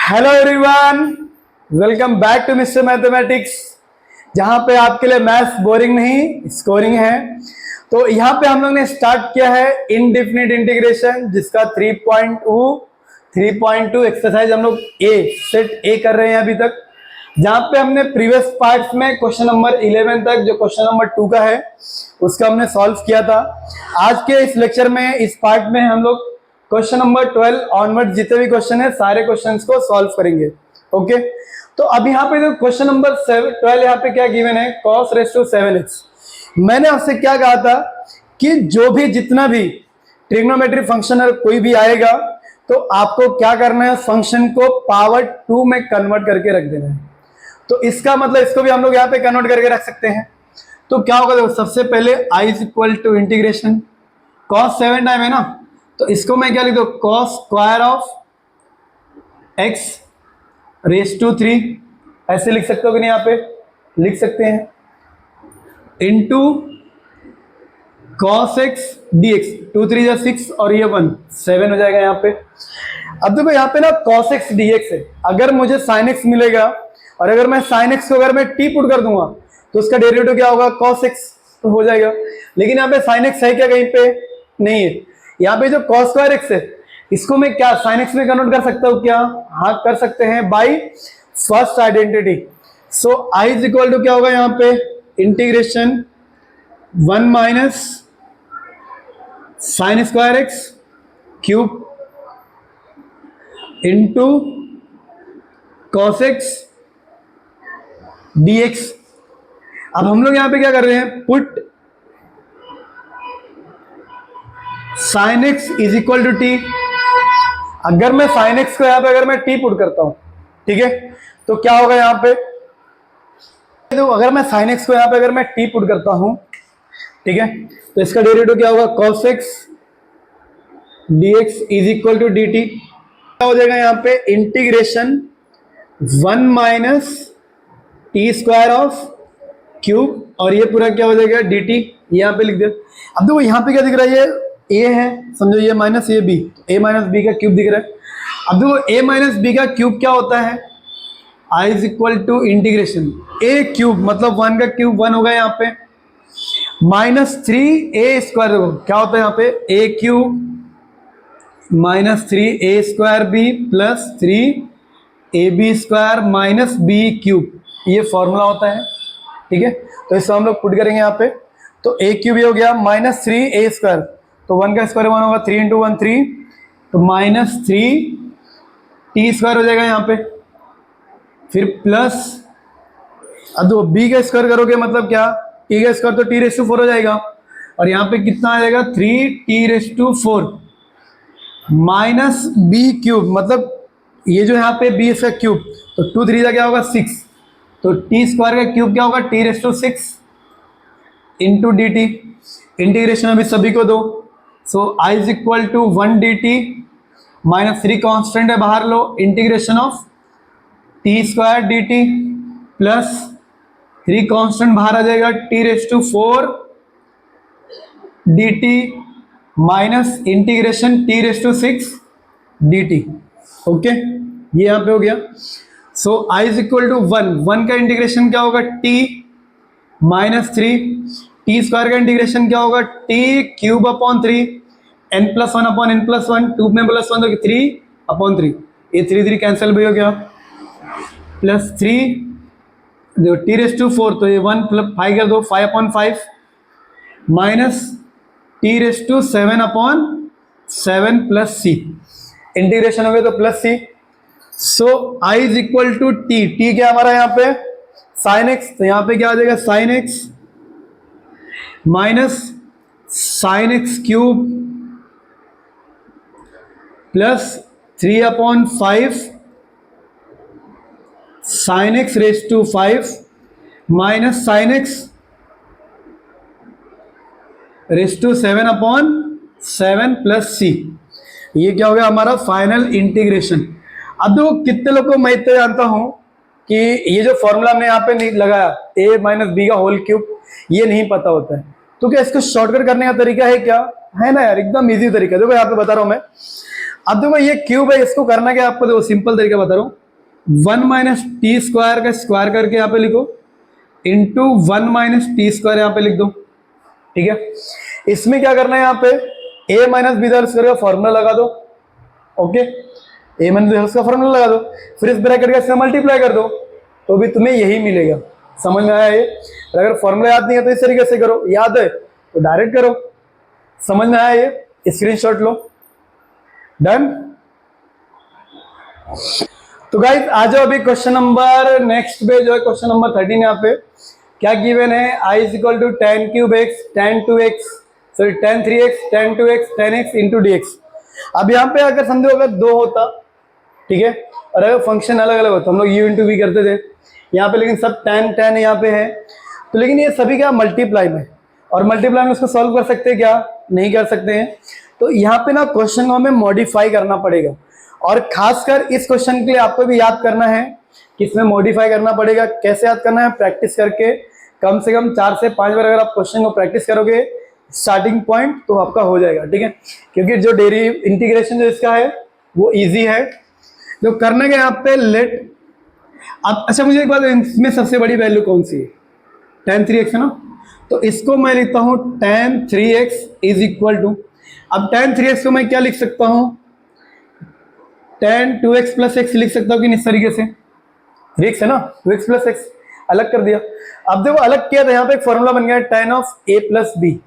Hello everyone, welcome back to mister mathematics, जहां पे आपके लिए मैथ्स बोरिंग नहीं स्कोरिंग है। तो यहाँ पे हम लोग ने स्टार्ट किया है इनडिफिनिट इंटीग्रेशन, जिसका 3.2 एक्सरसाइज हम लोग सेट ए कर रहे हैं अभी तक, जहां पे हमने प्रीवियस पार्ट्स में क्वेश्चन नंबर 11 तक जो क्वेश्चन नंबर 2 का है उसका हमने सॉल्व किया था। आज के इस लेक्चर में इस पार्ट में हम लोग क्वेश्चन नंबर 12 ऑनवर्ड जितने भी क्वेश्चन है सारे क्वेश्चंस को सॉल्व करेंगे। ओके, तो अब यहाँ पे जो क्वेश्चन नंबर 12 यहाँ पे क्या गिवन है, cos रेज़ टू 7x। मैंने आपसे क्या कहा था कि जो भी जितना भी ट्रिग्नोमेट्री फंक्शन है कोई भी आएगा तो आपको क्या करना है, फंक्शन को पावर 2 में कन्वर्ट करके रख देना है। तो इसका मतलब इसको भी हम लोग यहाँ पे कन्वर्ट करके रख सकते हैं। तो क्या होगा, देखो सबसे पहले i is equal to integration cos 7 time है ना, तो इसको मैं क्या लिख दो, cos square of x raise to 3, ऐसे लिख सकते हो कि नहीं, यहाँ पे लिख सकते हैं, इनटू cos x dx, 2 3 जा 6 और ये 1 7 हो जाएगा यहाँ पे। अब देखो यहाँ पे ना cos x dx है, अगर मुझे sin x मिलेगा और अगर मैं sin x को अगर मैं t पुट कर दूंगा तो उसका डेरिवेटिव क्या होगा, cos x तो हो जाएगा। लेकिन यहाँ पे sin x है क्या, कहीं पे नहीं है। यहाँ पे जो cos स्क्वायर x है इसको मैं क्या sin x में कन्वर्ट कर सकता हूँ क्या, हाँ कर सकते हैं by first identity. So i is equal to क्या होगा यहाँ पे, integration 1 minus sine square x cube into cos x dx। अब हम लोग यहाँ पे क्या कर रहे हैं, put sine x is equal to t. अगर मैं साइन एक्स को यहां पे अगर मैं टी पुट करता हूं, ठीक है, तो क्या होगा यहां पे, तो अगर मैं साइन एक्स को यहां पे अगर मैं टी पुट करता हूं, ठीक है, तो इसका डेरिवेटिव क्या होगा, cos x dx is equal to dt। क्या हो जाएगा यहाँ पे, integration 1 minus t square of cube और ये पूरा क्या हो जाएगा dt, यहाँ पे लिख दे। अब देखो यहाँ पे क्या दिख रहा है, ये a है, समझो ये माइनस ये b, a माइनस बी का क्यूब दिख रहा है। अब देखो a माइनस बी का क्यूब क्या होता है, i is equal to integration a cube, मतलब 1 का क्यूब 1 होगा यहाँ पे, माइनस 3a स्क्वायर। देखो क्या होता है यहाँ पे, a cube minus 3a square b plus 3ab square minus b cube, ये फॉर्मूला होता है, ठीक है। तो इसको हम लोग पुट करेंगे यहाँ पे, तो a क्यूब ये हो गया माइनस 3a स्क्वायर, तो 1 का स्क्वायर 1 होगा, 3 इंटू 1 3, तो माइनस 3t स्क्वायर हो जाएगा यहाँ पे, फिर प्लस, अब दो b का स्क्वायर करोगे मतलब क्या, t का स्क्वायर तो t रेज़ टू 4 हो जाएगा, और यहाँ पे कितना आ जाएगा 3t raise to 4 minus b cube, मतलब ये जो यहाँ पे b इसका क्यूब, तो 2 3 का क्या होगा 6, तो t स्क्वायर का क्यूब क्या होगा t raise to 6 into dt। Integration अभी सभी को दो, so i is equal to 1 dt minus 3 constant है बाहर लो, integration of t square dt plus 3 constant बाहर आ जाएगा t raise to 4 dt minus integration t raise to 6 dt। Okay, ये यहाँ पे हो गया। So i is equal to 1 का इंटीग्रेशन क्या होगा, t माइनस 3, टी स्क्वायर का इंटीग्रेशन क्या होगा, t cube upon 3, n plus 1 upon n plus 1, 2 में प्लस 1 तो 3 अपॉन 3, ये 3 3 कैंसिल भी हो गया, प्लस 3 जो टी रेज़ टू 4, तो ये 1 प्लस 5 कर दो, 5 upon 5 minus t raise to 7 upon 7 plus C, integration हो गया तो plus C. So I is equal to t, t क्या हमारा यहाँ पे साइन एक्स, तो यहाँ पे क्या आ जाएगा sine x minus sine x cube plus 3 upon 5 sine x raise to 5 minus sine x raise to 7 upon 7 plus सी, ये क्या हो गया हमारा फाइनल इंटीग्रेशन। अब देखो कितने लोगों को मैं इतना जानता हूं कि ये जो फॉर्मूला हमने यहाँ पे नहीं लगाया a माइनस बी का होल क्यूब, ये नहीं पता होता है, तो क्या इसको शॉर्टकट करने का तरीका है क्या, है ना यार, एकदम इजी तरीका। देखो यहाँ पे बता रहा हूं मैं, अब देखो ये क्यूब है, इसको करना क्या आपको, देखो सिंपल तरीका बता रहा हूं, 1 माइनस टी स्क्वायर का स्क्वायर करके यहाँ पे लिखो, इंटू 1 माइनस टी स्क्वायर यहाँ पे लिख दो, ठीक है। इसमें क्या करना है, यहाँ पे a माइनस बी का फॉर्मूला लगा दो, ओके, a माइनस बी का फॉर्मूला लगा दो, फिर इस ब्रैकेट का इससे मल्टीप्लाई कर दो, तो भी तुम्हें यही मिलेगा। समझ में आया ये? अगर फॉर्मूला याद नहीं है तो इस तरीके से करो, याद है तो डायरेक्ट करो। समझ में आया ये? स्क्रीनशॉट लो। डन। तो गाइस आ जाओ अभी क्वेश्चन नंबर नेक्स्ट पे जो है क्वेश्चन नंबर 13। यहाँ पे क्या गिवन है, i is equal to ten cube x ten to x sorry ten three x ten to x ten x into d x. अब यहाँ पे अगर समझो अगर दो होता, ठीक है, और अगर फंक्शन अलग अलग होता, हम लोग u इंटू वी करते थे यहाँ पे, लेकिन सब टेन टेन यहाँ पे है, तो लेकिन ये सभी क्या मल्टीप्लाई में, और मल्टीप्लाई में उसको सॉल्व कर सकते हैं क्या, नहीं कर सकते हैं। तो यहाँ पे ना क्वेश्चन को हमें मॉडिफाई करना पड़ेगा, और खासकर इस क्वेश्चन के लिए आपको भी याद करना है कि इसमें मॉडिफाई करना पड़ेगा। कैसे याद करना है, प्रैक्टिस करके कम से कम 4 से 5 बार अगर आप क्वेश्चन को प्रैक्टिस करोगे स्टार्टिंग पॉइंट, तो आपका हो जाएगा, ठीक है। क्योंकि जो इंटीग्रेशन जो इसका है वो इजी है। तो करने के यहाँ पे लेट, अब अच्छा मुझे एक बात, इसमें सबसे बड़ी वैल्यू कौन सी है, tan 3x है ना, तो इसको मैं लिखता हूं tan 3x is equal to, अब tan 3x को मैं क्या लिख सकता हूं, tan 2x प्लस एक्स लिख सकता हूं कि इस तरीके से, 3x है ना, 2x प्लस एक्स अलग कर दिया। अब देखो अलग किया था, यहाँ पे एक फॉर्मूला बन गया tan of a plus B.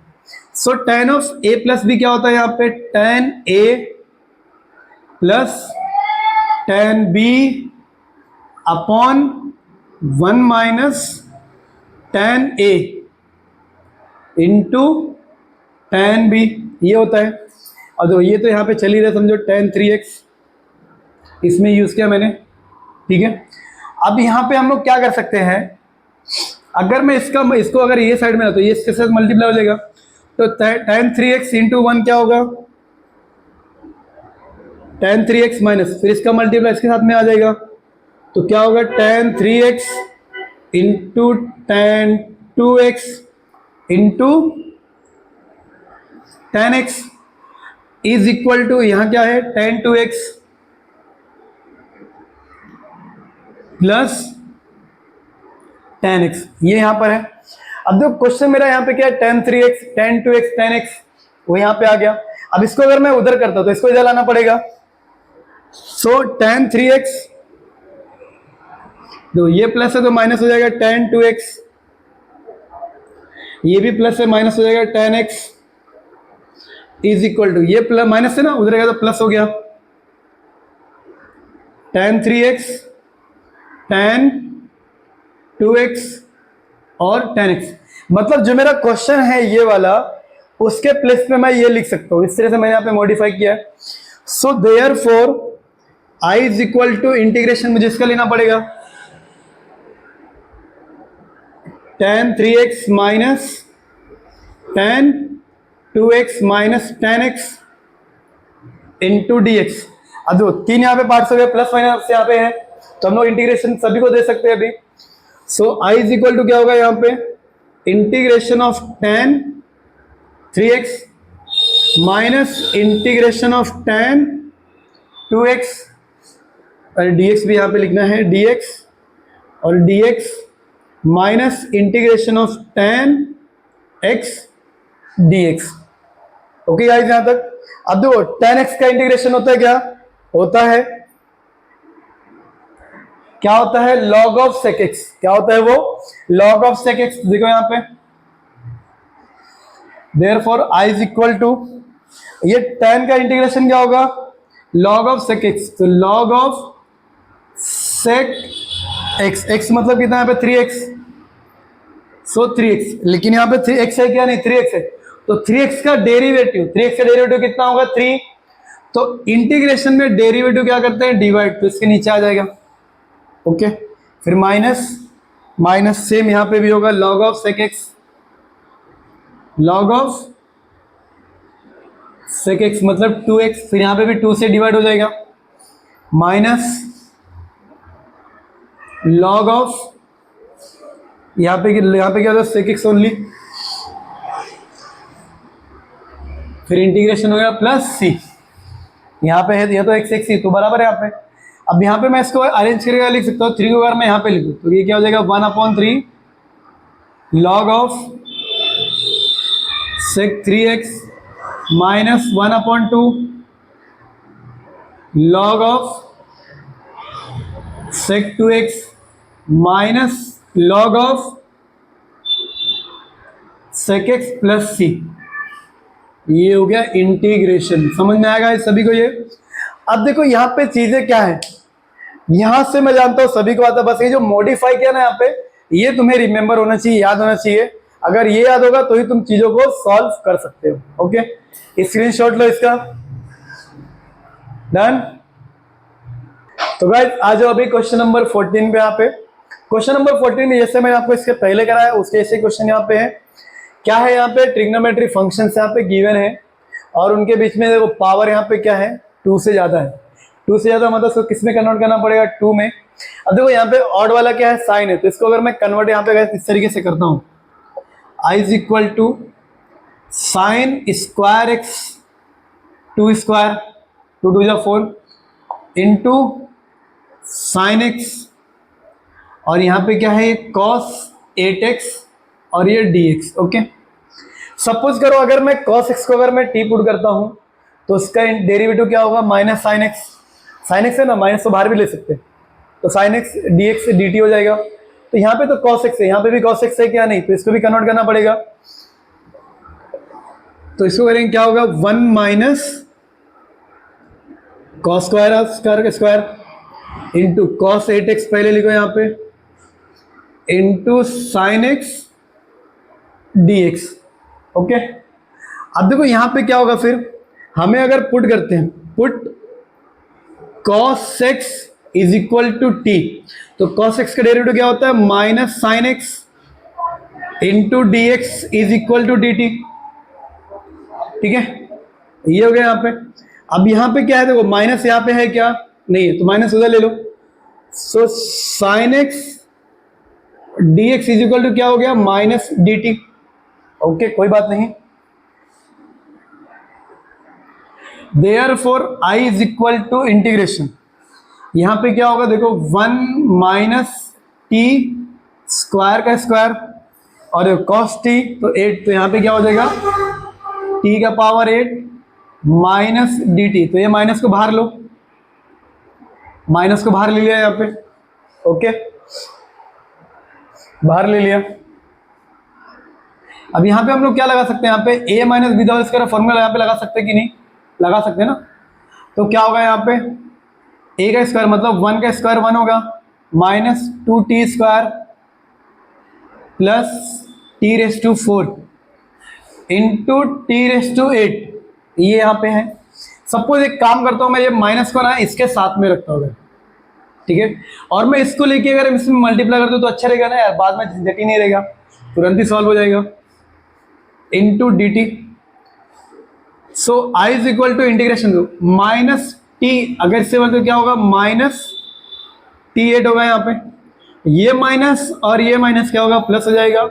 So tan of a plus B क्या होता है, यहाँ पे tan a plus tan b upon 1 minus tan a into tan b, ये होता है। और तो ये तो यहाँ पे चल ही रहा, समझो tan 3x इसमें यूज किया मैंने, ठीक है। अब यहाँ पे हम लोग क्या कर सकते हैं, अगर मैं इसको अगर ये साइड में है तो ये इसके साथ मल्टीप्लाई हो जाएगा, तो tan 3x इंटू 1 क्या होगा, tan 3x माइनस फिर इसका मल्टीप्लाई इसके साथ में आ जाएगा, तो क्या होगा tan 3x into tan 2x into tan x is equal to, यहाँ क्या है tan 2x plus tan x, ये यहां पर है। अब देखो क्वेश्चन मेरा यहाँ पे क्या है, tan 3x tan 2x tan x, वो यहाँ पे आ गया। अब इसको अगर मैं उधर करता तो इसको इधर लाना पड़ेगा, सो tan 3x, तो ये प्लस है तो माइनस हो जाएगा tan 2x, ये भी प्लस है माइनस हो जाएगा tan x is equal to, ये प्लस माइनस है ना, उधर गया तो प्लस हो गया, tan 3x tan 2x और tan x। मतलब जो मेरा क्वेश्चन है ये वाला, उसके प्लेस पे मैं ये लिख सकता हूं, इस तरह से मैंने यहाँ पे मॉडिफाई किया है। So therefore i is equal to integration मुझे इसका लेना पड़ेगा, tan 3x minus tan 2x minus tan x into d x. अब दो तीन यहाँ पे पार्ट्स हो गए, प्लस माइनस यहाँ पे है, तो हम लोग इंटीग्रेशन सभी को दे सकते हैं अभी। सो i इज इक्वल टू क्या होगा यहाँ पे, integration of tan 3x minus integration of tan 2x, और dx भी यहाँ पे लिखना है, dx और dx minus integration of tan x dx। Okay guys यहां तक। अब देखो tan x का इंटीग्रेशन होता है क्या, होता है log ऑफ sec x, क्या होता है वो, log ऑफ sec x। देखो यहां पे therefore i is equal to, ये tan का इंटीग्रेशन क्या होगा, log ऑफ sec x, तो log of sec x, x मतलब कितना यहाँ पे 3x, सो 3x, लेकिन यहाँ पे 3x है क्या, नहीं 3x है, तो 3x का डेरिवेटिव, 3x का डेरिवेटिव कितना होगा 3, तो इंटीग्रेशन में डेरिवेटिव क्या करते हैं, डिवाइड, तो इसके नीचे आ जाएगा, ओके। फिर माइनस माइनस सेम यहाँ पे भी होगा, log of sec x, log of sec x मतलब 2x, फिर यहाँ पे भी 2 से डिवाइड हो जाएगा, माइनस log ऑफ, यहाँ पे क्या होता है sec x ओनली, फिर इंटीग्रेशन हो गया प्लस c, यहाँ पे है, ये तो एक्स एक्स ही तो बराबर है यहाँ पे। अब यहाँ पे मैं इसको अरेंज करके लिख सकता हूँ, 3 को अगर मैं यहाँ पे लिखूँ तो ये क्या हो जाएगा 1/3 log of sec 3x minus 1/2 log of sec 2x minus log of sec x plus c। ये हो गया इंटीग्रेशन। समझ में आएगा इस सभी को ये। अब देखो यहाँ पे चीजें क्या है, यहां से मैं जानता हूं सभी को आता है, बस ये जो मॉडिफाई किया ना यहाँ पे, ये तुम्हें रिमेंबर होना चाहिए, याद होना चाहिए। अगर ये याद होगा तो ही तुम चीजों को सॉल्व कर सकते हो। ओके, स्क्रीनशॉट लो इसका। डन। तो गाइस आ जाओ अभी क्वेश्चन नंबर 14 पे। यहाँ पे क्वेश्चन नंबर 14 में जैसे मैंने आपको इसके पहले कराया उसके ऐसे क्वेश्चन यहाँ पे है। क्या है यहाँ पे, ट्रिग्नोमेट्री फंक्शंस यहाँ पे गिवन है और उनके बीच में देखो पावर यहाँ पे क्या है 2 से ज्यादा है। 2 से ज्यादा मतलब इसको किस में कन्वर्ट करना पड़ेगा 2 में। अब देखो यहाँ पे ऑड वाला क्या है साइन है, तो इसको अगर मैं कन्वर्ट यहाँ पे इस तरीके से करता हूँ, I is equal to sine square x 2 square 2 2 4 into sine x और यहाँ पे क्या है कॉस 8x और ये dx। ओके, सपोज करो अगर मैं cos x को अगर मैं t पुट करता हूं तो उसका डेरिवेटिव क्या होगा minus sine x. Sine x है ना, माइनस तो बाहर भी ले सकते हैं, तो साइन एक्स dx से dt हो जाएगा। तो यहाँ पे तो cos x है, यहाँ पे भी cos x है क्या, नहीं, तो इसको भी कन्वर्ट करना पड़ेगा। तो इसको करेंगे क्या होगा 1 minus cos square square into cos 8x पहले लिखो यहाँ पे into sine x dx। Okay, अब देखो यहां पे क्या होगा, फिर हमें अगर पुट करते हैं put cos x is equal to t, तो cos x का डेरिवेटिव क्या होता है minus sine x into d x is equal to d t. ठीक है, ये हो गया यहाँ पे। अब यहाँ पे क्या है देखो माइनस यहाँ पे है क्या, नहीं है, तो माइनस उधर ले लो। So sine x d x is equal to क्या हो गया माइनस डी टी। ओके, कोई बात नहीं। Therefore I is equal to integration, यहां पे क्या होगा देखो 1 माइनस टी स्क्वायर का स्क्वायर और कॉस टी तो 8, तो यहां पे क्या हो जाएगा टी का पावर 8 माइनस डी टी। तो ये माइनस को बाहर लो, माइनस को बाहर ले लिया यहां पे। ओके, बाहर ले लिया। अब यहाँ पे हम लोग क्या लगा सकते हैं, यहाँ पे a minus B whole square formula यहाँ पे लगा सकते हैं कि नहीं, लगा सकते हैं ना। तो क्या होगा यहाँ पे a का स्क्वायर मतलब 1 का स्क्वायर 1 होगा minus 2t square plus t raise to 4 into t raise to 8, ये यहाँ पे है। सपोज एक काम करता हूँ मैं, ये माइनस को ना इसके साथ में रखता हूँ, ठीक है, और मैं इसको लेके अगर इसमें मल्टीप्लाई कर दूँ तो अच्छा रहेगा ना यार, बाद में झंझट ही नहीं रहेगा, तुरंत ही सॉल्व हो जाएगा। Into d t, so I is equal to integration दो माइनस टी, अगर इससे बोलते क्या होगा माइनस t8 होगा यहाँ पे, ये माइनस और ये माइनस क्या होगा प्लस हो जाएगा,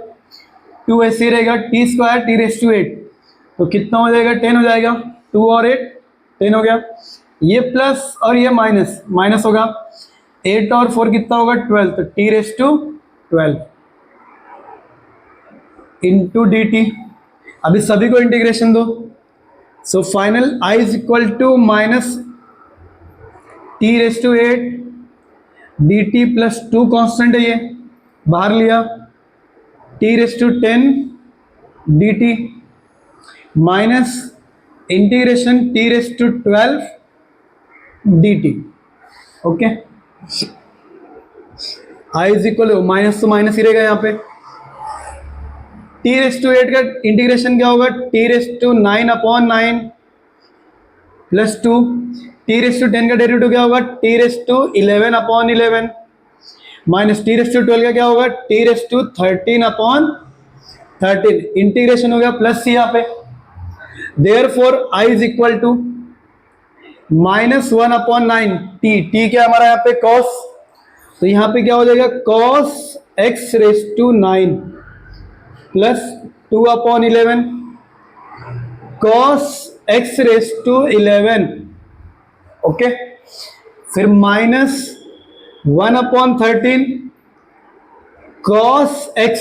2 ऐसे रहेगा t square t raise to 8, तो कितना हो जाएगा 10 हो जाएगा, 2 और 8 10 हो गया, ये प्लस और ये माइनस माइनस होगा, 8 और 4 कितना होगा 12, तो t raise to 12 into d t. अभी सभी को इंटीग्रेशन दो, so final I is equal to minus t raise to 8 d t plus 2 constant है, ये बाहर लिया, t raise to 10 d t minus integration t raise to 12 d t. Okay, I is equal to minus तो minus ही रहेगा यहाँ पे, T raise to 8 का इंटीग्रेशन क्या होगा t raise to 9/9 plus 2, t raise to 10 का डेरिवेटिव क्या होगा t raise to 11/11 minus t raise to 12 का क्या होगा टी रेस टू 13/13, इंटीग्रेशन हो गया प्लस सी यहाँ पे। Therefore I is equal to minus 1/9 t क्या हमारा यहाँ पे कॉस, तो यहाँ पे क्या हो जाएगा cos x raise to 9 plus 2/11 cos x raise to 11 okay, फिर -1/13 cos x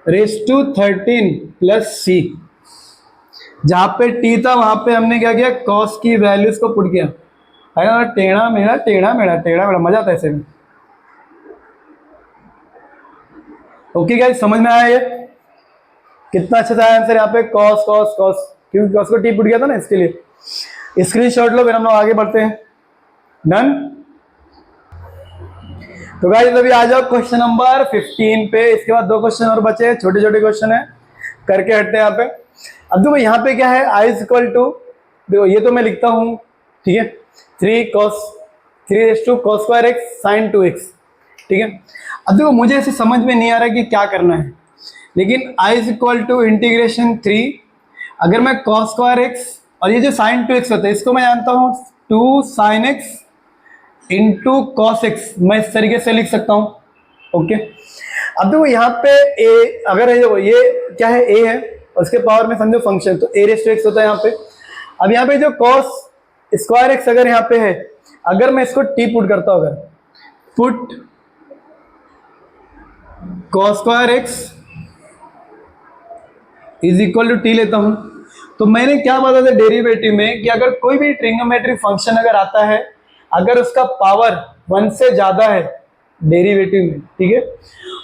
raise to 13 plus C. जहां पे t था वहां पे हमने क्या किया, cos की वैल्यूज को पुट किया, है ना, टेढ़ा मेढ़ा टेढ़ा मेढ़ा टेढ़ा मेढ़ा, मजा आता है ऐसे में। ओके गाइस, समझ में आया ये कितना अच्छा था आंसर यहाँ पे, cos cos cos, क्योंकि cos को t पुट किया था ना, इसके लिए स्क्रीनशॉट लो, फिर हम लोग आगे बढ़ते हैं। डन। तो गाइस अभी आ जाओ क्वेश्चन नंबर 15 पे, इसके बाद 2 क्वेश्चन और बचे हैं, छोटे छोटे क्वेश्चन है, करके हटते हैं यहाँ पे। अब देखो यहाँ पे क्या है, i इज इक्वल टू, देखो ये तो मैं लिखता हूँ, ठीक है, 3 cos square x sign 2x, ठीक है। अब देखो मुझे ऐसे समझ में नहीं आ रहा कि क्या करना है, लेकिन i is equal to integration 3, अगर मैं cos स्क्वायर एक्स और ये जो साइन 2x होता है इसको मैं जानता हूँ 2 sin x into cos x, मैं इस तरीके से लिख सकता हूं। ओके, अब देखो यहाँ पे a, अगर ये क्या है, a है और उसके पावर में समझो फंक्शन, तो a रेज़ टू x होता है यहाँ पे। अब यहाँ पे जो कॉस स्क्वायर एक्स अगर यहाँ पे है, अगर मैं इसको t पुट करता हूं, अगर put cos square x is equal to t लेता हूं, तो मैंने क्या बताया था डेरिवेटिव में कि अगर कोई भी ट्रिग्नोमेट्रिक फंक्शन अगर आता है, अगर उसका पावर 1 से ज्यादा है डेरिवेटिव में, ठीक है,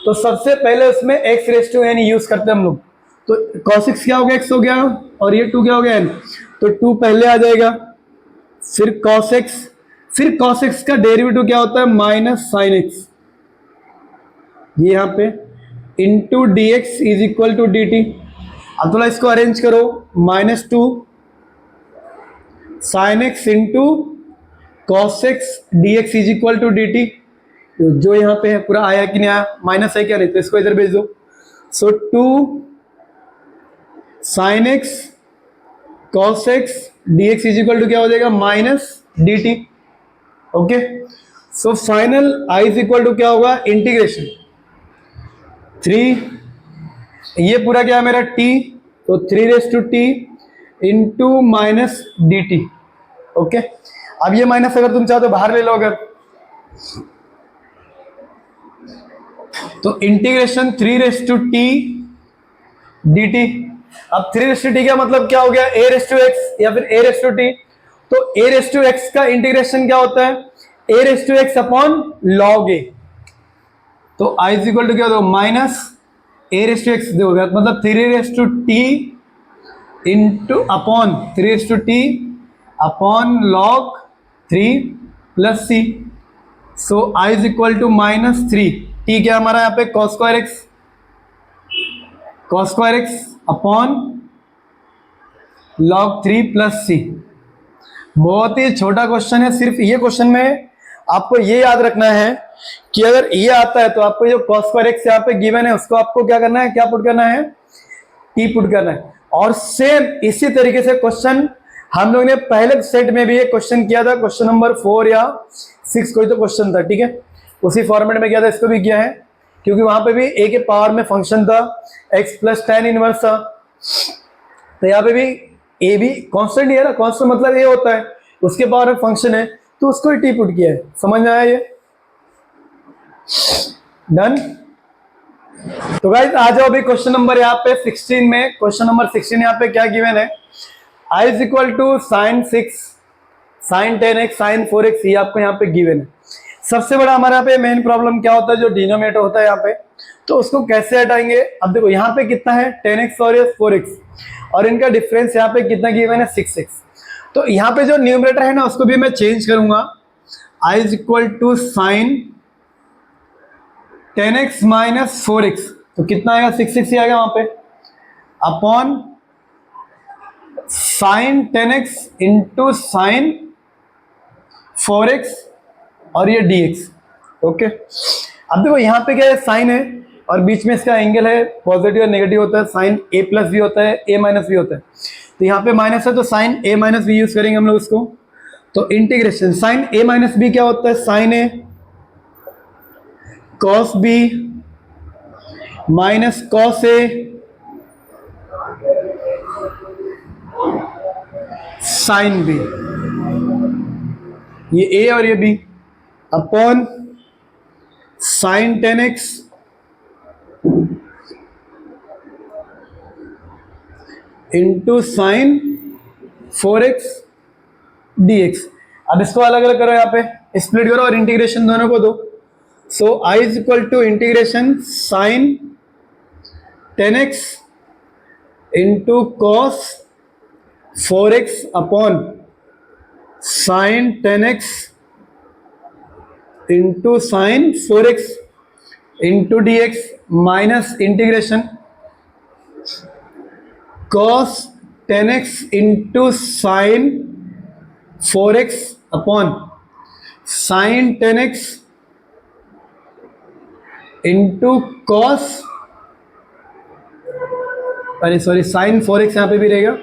तो सबसे पहले उसमें x raise to n use करते हैं हम लोग। तो cos x क्या हो गया, x हो गया, और ये 2 क्या हो गया, n, तो 2 पहले आ जाएगा, फिर cos x, फिर cos x का डेरिवेटिव क्या होता है, माइनस साइन x, ये यहाँ पे into d x is equal to d t. अब थोड़ा इसको अरेंज करो, -2 sine x into cos x d x is equal to d t. जो यहाँ पे है पूरा आया कि नहीं आया, माइनस है क्या, नहीं तो इसको इधर भेज दो। So 2 sine x cos x d x is equal to क्या हो जाएगा, minus d t. Okay, so final I is equal to क्या होगा, इंटीग्रेशन 3, ये पूरा क्या है मेरा t, तो 3 raise to t into minus d t. Okay, अब ये माइनस अगर तुम चाहो तो बाहर ले लो, अगर तो integration 3 raise to t d t. अब 3 रेज़ टू t का मतलब क्या हो गया, a रेज़ टू x या फिर a रेज़ टू t। तो a रेज़ टू x का इंटीग्रेशन क्या होता है, a raise to x upon log a। तो i इज इक्वल टू क्या होगा, minus a raise to x देखोगे, मतलब 3 raise to t into upon 3 raise to t upon log 3 plus c। So i is equal to -3, t क्या हमारा यहाँ पे cos square x upon log 3 plus c। बहुत ही छोटा क्वेश्चन है, सिर्फ ये क्वेश्चन में आपको ये याद रखना है कि अगर ये आता है तो आपको जो cos स्क्वायर एक्स यहाँ पे गिवन है उसको आपको क्या करना है, क्या पुट करना है, t पुट करना है। और सेम इसी तरीके से क्वेश्चन हम लोग ने पहले सेट में भी एक क्वेश्चन किया था, क्वेश्चन नंबर 4 या 6 कोई तो क्वेश्चन था, ठीक है, उसी फॉर्मेट में किया था, इसको भी किया है, क्योंकि वहां पे भी a के पावर में फंक्शन था, x प्लस tan इनवर्स था। तो यहाँ पे भी a भी कांस्टेंट ही है ना, कांस्टेंट मतलब ये होता है उसके पावर में फंक्शन है, तो उसको ही t पुट किया है। समझ में आया ये? डन। तो गाइस आ जाओ अभी क्वेश्चन नंबर यहाँ पे 16 में। क्वेश्चन नंबर 16 यहाँ पे क्या गिवन है, i is equal to sine 6 sine 10x sine 4x, ये आपको यहाँ पे गिवन है। सबसे बड़ा हमारे यहाँ पे मेन प्रॉब्लम क्या होता है, जो डिनोमिनेटर होता है यहाँ पे, तो उसको कैसे हटाएंगे। अब देखो यहाँ पे कितना है 10x और 4x, और इनका डिफरेंस यहाँ पे कितना गिवन है 6x। तो यहाँ पे जो न्यूमरेटर है ना उसको भी मैं चेंज करूंगा, i is equal to sine 10x minus 4x, तो कितना आएगा 6x ही आएगा वहां पे, upon sine 10x into sine 4x और ये dx। ओके, अब देखो यहाँ पे क्या है, साइन है और बीच में इसका एंगल है, पॉजिटिव और नेगेटिव होता है, साइन a प्लस भी होता है, a माइनस भी होता है, तो यहाँ पे माइनस है तो sine a minus b use करेंगे हम लोग इसको। तो integration sine a minus b क्या होता है, sine a cos b minus cos a sine b। ये ए और ये b, upon sine 10x into sine 4x dx। अब इसको अलग अलग करो, यहाँ पे स्प्लिट करो और इंटीग्रेशन दोनों को दो। So I is equal to integration sine 10x into cos 4x upon sine 10x into sine 4x into dx minus integration cos 10x into sine 4x upon sine 10x into cos, अरे sorry sine 4x यहां पे भी रहेगा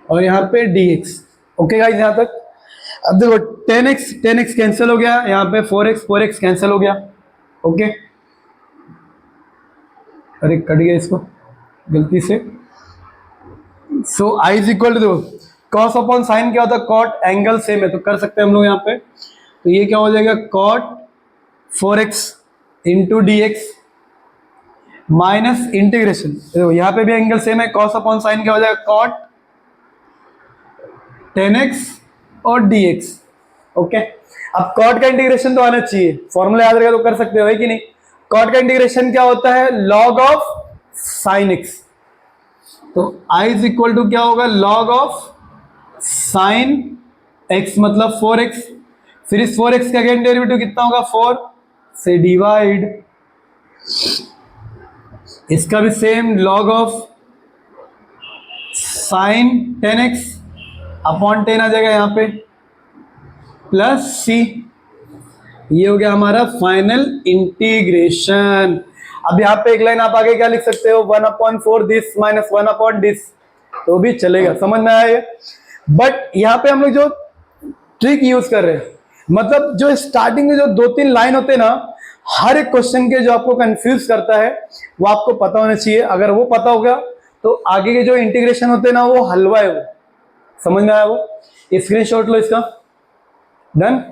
और यहां पे dx। Okay guys, यहां तक। अब देखो 10x कैंसिल हो गया, यहां पे 4x कैंसिल हो गया। ओके, अरे कट गया इसको गलती से। So I is equal to cos upon sine क्या होता है, कॉट, एंगल सेम है तो कर सकते हैं हम लोग यहाँ पे। तो ये क्या हो जाएगा, cot 4x into d x minus integration, देखो यहाँ पे भी एंगल सेम है, कॉस अपॉन साइन क्या हो जाएगा, कॉट 10x और dx। ओके, अब कॉट का इंटीग्रेशन तो आना चाहिए, फॉर्मूला याद रहेगा तो कर सकते हो, है कि नहीं। कॉट का इंटीग्रेशन क्या होता है, लॉग ऑफ साइन x। तो i इज इक्वल टू क्या होगा, लॉग ऑफ साइन x मतलब 4x, फिर इस 4x का अगेन डेरिवेटिव कितना होगा, 4 से डिवाइड, इसका भी same log of sine 10x upon 10 आ जाएगा यहाँ पे प्लस c। ये हो गया हमारा फाइनल इंटीग्रेशन। अब यहाँ पे एक लाइन आप आगे क्या लिख सकते हो, 1/4 दिस माइनस 1/, दिस, तो भी चलेगा, समझ में आया। बट यहाँ पे हम लोग जो ट्रिक यूज कर रहे हैं, मतलब जो स्टार्टिंग में जो 2-3 लाइन होते हैं ना, हर एक क्वेश्चन के जो आपको कंफ्यूज करता है वो आपको पता होना चाहिए। अगर वो पता होगा तो आगे के जो इंटीग्रेशन होते हैं ना वो हलवा है, वो समझ में आया। वो स्क्रीनशॉट लो इसका, डन।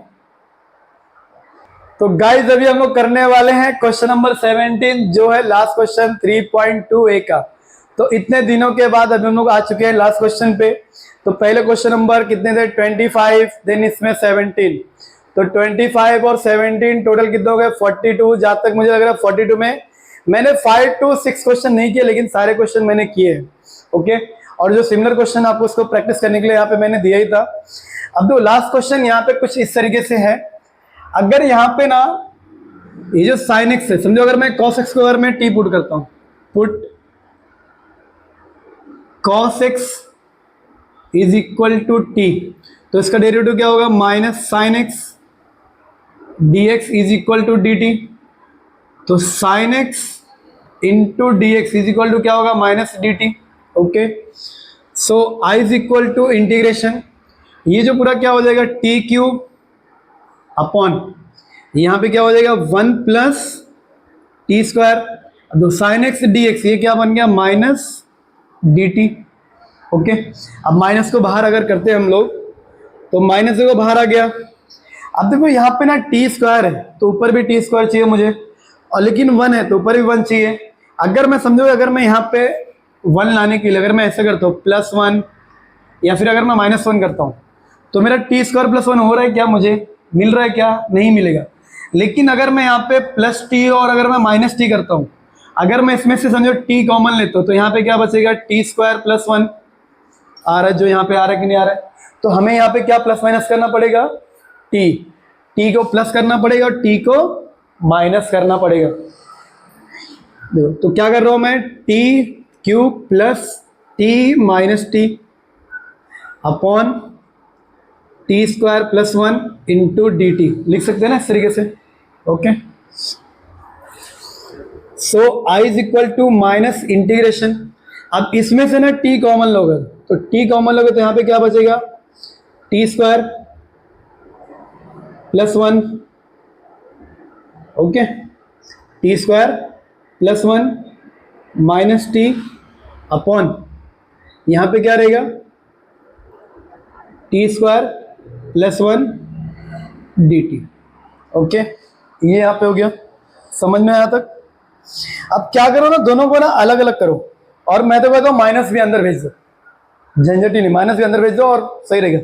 तो गाइस अभी हम लोग करने वाले हैं क्वेश्चन नंबर 17, जो है लास्ट क्वेश्चन 3.2a का। तो इतने दिनों के बाद अभी हम लोग आ चुके हैं लास्ट क्वेश्चन पे। तो पहले क्वेश्चन नंबर कितने थे, 25, देन इसमें 17, तो 25 और 17 टोटल कितने हो गए, 42। जहां तक मुझे लग रहा है 42 में मैंने 5 to 6 क्वेश्चन नहीं किए, लेकिन सारे क्वेश्चन मैंने किए हैं। ओके, और जो सिमिलर क्वेश्चन आपको उसको प्रैक्टिस करने के लिए यहाँ पे मैंने दिया ही था। अब तो लास्ट क्वेश्चन यहाँ पे कुछ इस तरीके से है, अगर यहाँ पे ना ये जो साइन एक्स है, समझो अगर मैं कॉस एक्स को अगर मैं टी पुट करता हूं, put cos x is equal to t, तो इसका डेरिवेटिव क्या होगा, minus sine x d x is equal to d t. तो sine x into d x is equal to क्या होगा, minus d t. Okay, so I is equal to integration, ये जो पूरा क्या हो जाएगा, टी क्यूब अपॉन यहां पे क्या हो जाएगा 1 प्लस टी स्क्वायर। अब साइन एक्स डी एक्स ये क्या बन गया, माइनस डी टी। ओके, अब माइनस को बाहर अगर करते हैं हम लोग, तो माइनस को बाहर आ गया। अब देखो यहाँ पे ना टी स्क्वायर है तो ऊपर भी टी स्क्वायर चाहिए मुझे, और लेकिन 1 है तो ऊपर भी 1 चाहिए। अगर मैं समझो अगर मैं यहाँ पे 1 लाने के लिए अगर मैं ऐसे करता हूँ +1, या फिर अगर मैं -1 करता हूँ, तो मेरा टी स्क्वायर +1 हो रहा है क्या, मुझे मिल रहा है क्या, नहीं मिलेगा। लेकिन अगर मैं यहाँ पे प्लस टी और अगर मैं माइनस टी करता हूँ, अगर मैं इसमें से समझो टी कॉमन लेता हूँ, तो यहाँ पे क्या बचेगा, टी स्क्वायर +1 आ रहा है, जो यहाँ पे आ रहा है कि नहीं आ रहा है। तो हमें यहाँ पे क्या प्लस माइनस करना पड़ेगा, टी को प्लस करना पड़ेगा और टी को माइनस करना पड़ेगा। देखो तो क्या कर रहा हूं मैं, t cube plus t minus t upon t square +1 into d t, लिख सकते हैं ना इस तरीके से। Okay, so I is equal to minus integration. अब इसमें से ना टी कॉमन लोगे, तो टी कॉमन लोगे तो यहाँ पे क्या बचेगा, T square +1, okay, T square +1 minus t upon यहाँ पे क्या रहेगा, t square plus 1 D t. Okay, ये यहाँ पे हो गया, समझ में आया तक। अब क्या करो ना, दोनों को ना अलग अलग करो, और मैं तो कहता हूँ माइनस भी अंदर भेज दो, झंझट ही नहीं, माइनस भी अंदर भेज दो और सही रहेगा।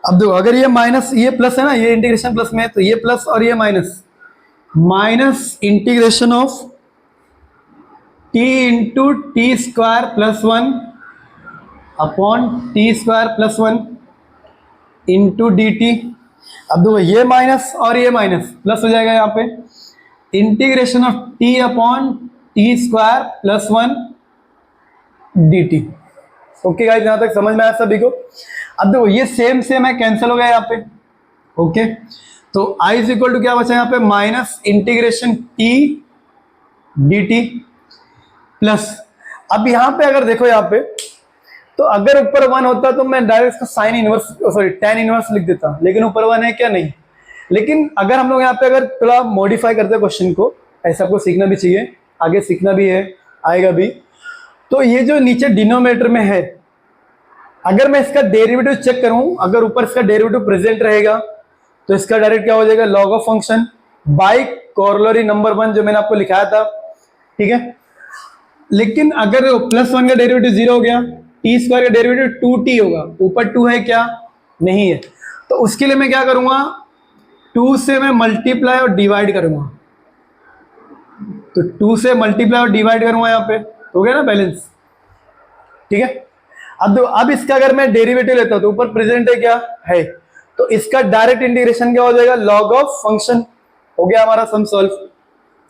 अब देखो, अगर ये माइनस ये प्लस है ना, ये इंटीग्रेशन प्लस में है, तो ये प्लस और ये minus, minus integration of T into T square plus 1 upon t square plus 1 into d t. अब देखो, ये माइनस और ये माइनस प्लस हो जाएगा यहाँ पे, integration of T upon t square plus 1 D t. Okay guys, यहां तक समझ में आया सभी को। अब देखो, ये सेम सेम है, कैंसिल हो गया यहाँ पे। ओके, तो आई इज इक्वल टू क्या बचा यहाँ पे, minus integration T D t plus, अब यहाँ पे अगर देखो यहाँ पे, तो अगर ऊपर 1 होता तो मैं डायरेक्ट इसका sine inverse sorry tan inverse लिख देता, लेकिन ऊपर 1 है क्या, नहीं। लेकिन अगर हम लोग यहाँ पे अगर थोड़ा मॉडिफाई करते हैं क्वेश्चन को, ऐसा आपको सीखना भी चाहिए, आगे सीखना भी है, आएगा भी। तो ये जो नीचे डिनोमिनेटर में है, अगर मैं इसका डेरिवेटिव चेक करूं, अगर ऊपर इसका डेरिवेटिव प्रेजेंट रहेगा तो इसका डायरेक्ट क्या हो जाएगा, log of function by corollary number 1 जो मैंने आपको लिखाया था, ठीक है। लेकिन अगर प्लस 1 का डेरिवेटिव 0 हो गया, टी स्क्वायर का डेरिवेटिव 2t होगा, ऊपर 2 है क्या, नहीं है, तो उसके लिए मैं क्या करूंगा, 2 से मैं मल्टीप्लाई और डिवाइड करूंगा, तो 2 से मल्टीप्लाई और डिवाइड करूंगा, यहाँ पे हो गया ना बैलेंस, ठीक है। अब इसका अगर मैं डेरिवेटिव लेता हूं तो ऊपर प्रेजेंट है क्या, है, तो इसका डायरेक्ट इंटीग्रेशन क्या हो जाएगा, लॉग ऑफ फंक्शन, हो गया हमारा sum solve.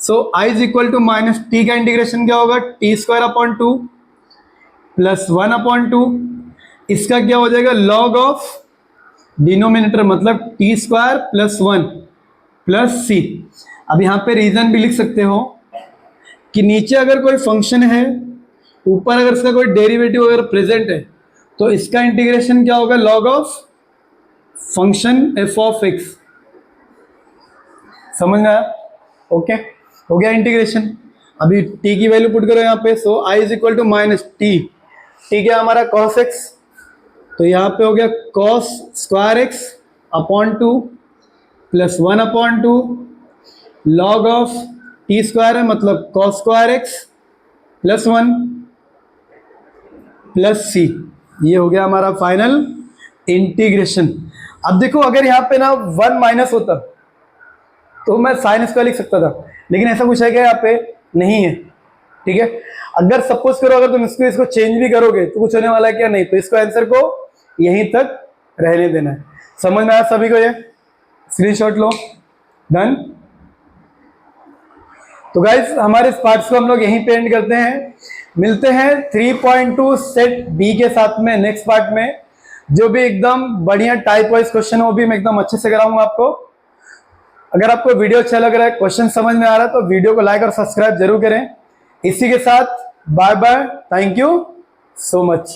So I is equal to minus t का इंटीग्रेशन क्या होगा, t square upon 2 plus 1 upon 2, इसका क्या हो जाएगा, लॉग ऑफ डिनोमिनेटर मतलब t square plus 1 plus c. अब यहाँ पे रीजन भी लिख सकते हो कि नीचे अगर कोई फंक्शन है, ऊपर अगर इसका कोई डेरिवेटिव अगर प्रेजेंट है, तो इसका इंटीग्रेशन क्या होगा, log of function F of x. समझ में आया, ओके, हो गया इंटीग्रेशन। अभी t की वैल्यू पुट करो यहाँ पे, so i is equal to minus t, ठीक है हमारा cos x, तो यहाँ पे हो गया cos square x upon 2 plus 1 upon 2 log of t square है मतलब cos square x plus 1 plus सी। ये हो गया हमारा फाइनल इंटीग्रेशन। अब देखो, अगर यहाँ पे ना 1 माइनस होता तो मैं साइन स्क्वायर लिख सकता था, लेकिन ऐसा कुछ है क्या, यहाँ पे नहीं है, ठीक है। अगर सपोज करो अगर तुम इसको चेंज भी करोगे तो कुछ होने वाला है क्या, नहीं, तो इसको आंसर को यहीं तक रहने देना है। समझ में आया सभी को, ये स्क्रीनशॉट लो, डन। तो गाइस, हमारे इस पार्ट्स को हम लोग यहीं पे एंड करते हैं, मिलते हैं 3.2 सेट बी के साथ में नेक्स्ट पार्ट में, जो भी एकदम बढ़िया टाइप वाइज क्वेश्चन है वो भी मैं एकदम अच्छे से कराऊंगा आपको। अगर आपको वीडियो अच्छा लग रहा है, क्वेश्चन समझ में आ रहा है, तो वीडियो को लाइक और सब्सक्राइब जरूर करें। इसी के साथ bye bye, thank you so much.